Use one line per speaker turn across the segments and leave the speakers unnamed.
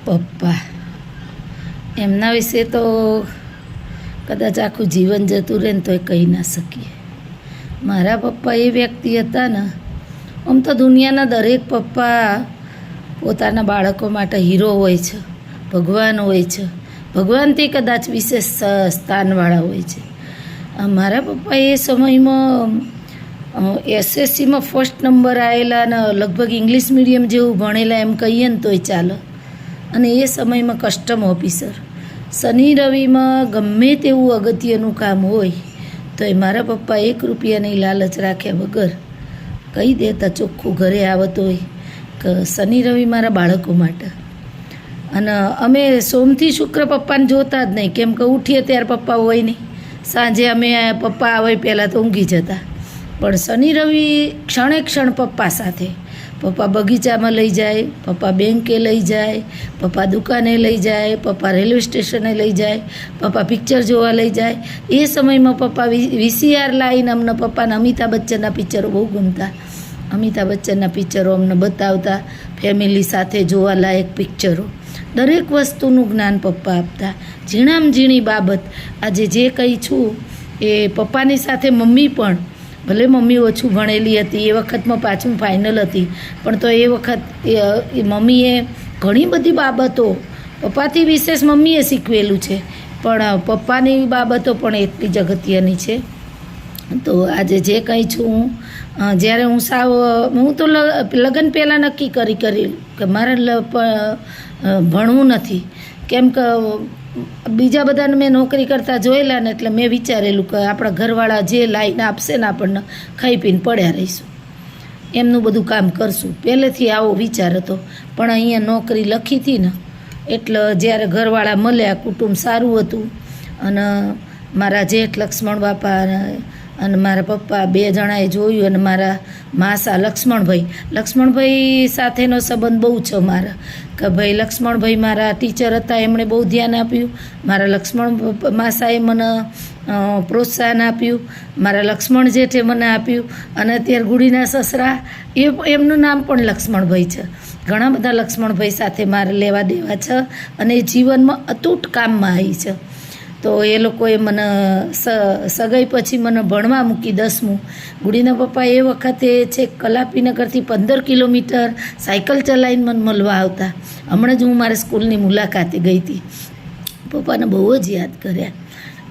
પપ્પા એમના વિશે તો કદાચ આખું જીવન જતું રહે ને તોય કહી ના શકીએ. મારા પપ્પા એ વ્યક્તિ હતા ને, આમ તો દુનિયાના દરેક પપ્પા પોતાના બાળકો માટે હીરો હોય છે, ભગવાન હોય છે, ભગવાનથી કદાચ વિશેષ સ્થાનવાળા હોય છે. મારા પપ્પા એ સમયમાં એસએસસીમાં ફર્સ્ટ નંબર આવેલા અને લગભગ ઇંગ્લિશ મીડિયમ જેવું ભણેલા એમ કહીએ ને તોય ચાલે. અને એ સમયમાં કસ્ટમ ઓફિસર, શનિ રવિમાં ગમે તેવું અગત્યનું કામ હોય તો એ મારા પપ્પા 1 રૂપિયાની લાલચ રાખ્યા વગર કહી દેતા ચોખ્ખું ઘરે આવતો હોય કે શનિ રવિ મારા બાળકો માટે. અને અમે સોમથી શુક્ર પપ્પાને જોતા જ નહીં, કેમ કે ઉઠીએ ત્યારે પપ્પા હોય નહીં, સાંજે અમે પપ્પા આવે પહેલાં તો ઊંઘી જતા. પણ શનિ રવિ ક્ષણે ક્ષણ પપ્પા સાથે. પપ્પા બગીચામાં લઈ જાય, પપ્પા બેંકે લઈ જાય, પપ્પા દુકાને લઈ જાય, પપ્પા રેલવે સ્ટેશને લઈ જાય, પપ્પા પિક્ચર જોવા લઈ જાય. એ સમયમાં પપ્પા VCR લાવીને અમને પપ્પાના અમિતાભ બચ્ચનના પિક્ચરો બહુ ગમતા. અમિતાભ બચ્ચનના પિક્ચરો અમને બતાવતા, ફેમિલી સાથે જોવાલાયક પિક્ચરો. દરેક વસ્તુનું જ્ઞાન પપ્પા આપતા. ઝીણામાં ઝીણી બાબત આજે જે કંઈ છું એ પપ્પાની સાથે મમ્મી પણ, ભલે મમ્મી ઓછું ભણેલી હતી, એ વખતમાં પાછું ફાઇનલ હતી, પણ તો એ વખત એ મમ્મીએ ઘણી બધી બાબતો પપ્પાથી વિશેષ મમ્મીએ શીખવેલું છે, પણ પપ્પાની બાબતો પણ એટલી જ અગત્યની છે. તો આજે જે કંઈ છું જ્યારે હું તો લગ્ન પહેલાં નક્કી કરી કે મારે ભણવું નથી, કેમ કે બીજા બધાને મેં નોકરી કરતા જોયેલા ને, એટલે મેં વિચારેલું કે આપણા ઘરવાળા જે લાઈને આપશે ને આપણને ખાઈ પીને પડ્યા રહીશું, એમનું બધું કામ કરશું. પહેલેથી આવો વિચાર હતો. પણ અહીંયા નોકરી લખી હતી ને એટલે જ્યારે ઘરવાળા મળ્યા, કુટુંબ સારું હતું, અને મારા જેઠ લક્ષ્મણ બાપા અને મારા પપ્પા 2 જણાએ જોયું, અને મારા માસા લક્ષ્મણભાઈ સાથેનો સંબંધ બહુ છે મારા, કે ભાઈ લક્ષ્મણભાઈ મારા ટીચર હતા, એમણે બહુ ધ્યાન આપ્યું. મારા લક્ષ્મણ માસાએ મને પ્રોત્સાહન આપ્યું, મારા લક્ષ્મણ જેઠે મને આપ્યું. અને અત્યારે ગુડીના સસરા એમનું નામ પણ લક્ષ્મણભાઈ છે. ઘણા બધા લક્ષ્મણભાઈ સાથે મારે લેવા દેવા છે, અને એ જીવનમાં અતૂટ કામમાં આવી છે. તો એ લોકોએ મને સગાઈ પછી મને ભણવા મૂકી 10મું. ગુડીના પપ્પા એ વખતે છે કલાપીનગરથી 15 કિલોમીટર સાયકલ ચલાવીને મને મળવા આવતા. હમણાં જ હું મારી સ્કૂલની મુલાકાતે ગઈ હતી. પપ્પાને બહુ જ યાદ કર્યા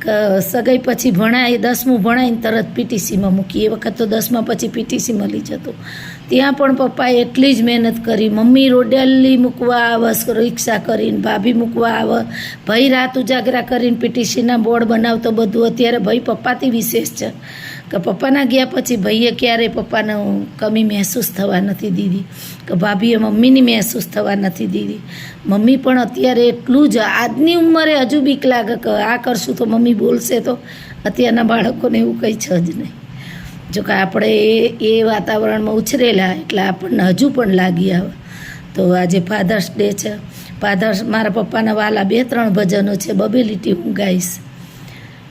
કે સગાઈ પછી ભણાય, 10મું ભણાવીને તરત PTCમાં મૂકી. એ વખત તો 10મા પછી PTC મળી જતો. ત્યાં પણ પપ્પાએ એટલી જ મહેનત કરી. મમ્મી રોડેલી મૂકવા આવે, રિક્ષા કરીને, ભાભી મૂકવા આવે, ભાઈ રાત ઉજાગરા કરીને PTCના બોર્ડ બનાવતો બધું. અત્યારે ભાઈ પપ્પાથી વિશેષ છે કે પપ્પાના ગયા પછી ભાઈએ ક્યારેય પપ્પાને કમી મહેસૂસ થવા નથી દીધી, કે ભાભીએ મમ્મીની મહેસૂસ થવા નથી દીધી. મમ્મી પણ અત્યારે એટલું જ આજની ઉંમરે હજુ બીક લાગે કે આ કરશું તો મમ્મી બોલશે. તો અત્યારના બાળકોને એવું કંઈ છે જ નહીં. જોકે આપણે એ વાતાવરણમાં ઉછરેલા એટલે આપણને હજુ પણ લાગી આવે. તો આજે ફાધર્સ ડે છે. મારા પપ્પાના વાલા 2-3 ભજનો છે, બબેલીટી હું ગાઈશ.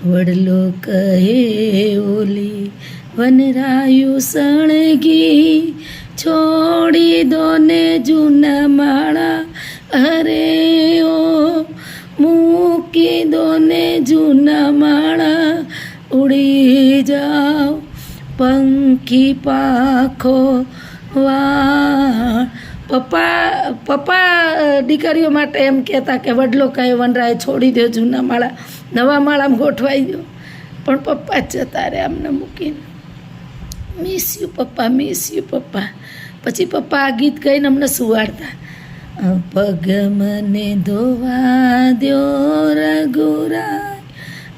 વડલો કહે ઓલી વનરાયું સણગી, છોડી દો ને જૂના માળા, અરે ઓ મૂકી દો ને જૂના માળા, ઉડી જાઓ પંખી પાંખો વાળ. પપ્પા દીકરીઓ માટે એમ કહેતા કે વડલો કહે વનરાય છોડી દો જૂના માળા, નવા માળામાં ગોઠવાઈ દો. પણ પપ્પા જ જતા રહે અમને મૂકીને. મિસ યુ પપ્પા, મિસ યુ પપ્પા. પછી પપ્પા આ ગીત ગાઈને અમને સુવાડતા. પગ મને ધોવા દ્યો રઘુરાય.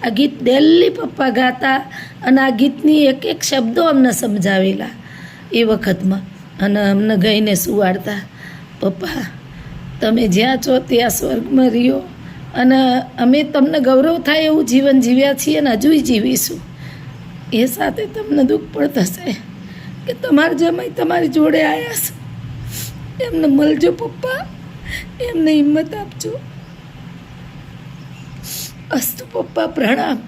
આ ગીત ડેલી પપ્પા ગાતા, અને આ ગીતની એક શબ્દો અમને સમજાવેલા એ વખતમાં, અને અમને ગાઈને સુવાડતા. પપ્પા તમે જ્યાં છો ત્યાં સ્વર્ગમાં રહ્યો, અને અમે તમને ગૌરવ થાય એવું જીવન જીવ્યા છીએ અને હજુય જીવીશું. એ સાથે તમને દુઃખ પણ થશે કે તમારા જમાઈ તમારી જોડે આવ્યા છે, એમને મળજો પપ્પા, એમને હિંમત આપજો. અસ્તુ પપ્પા, પ્રણામ.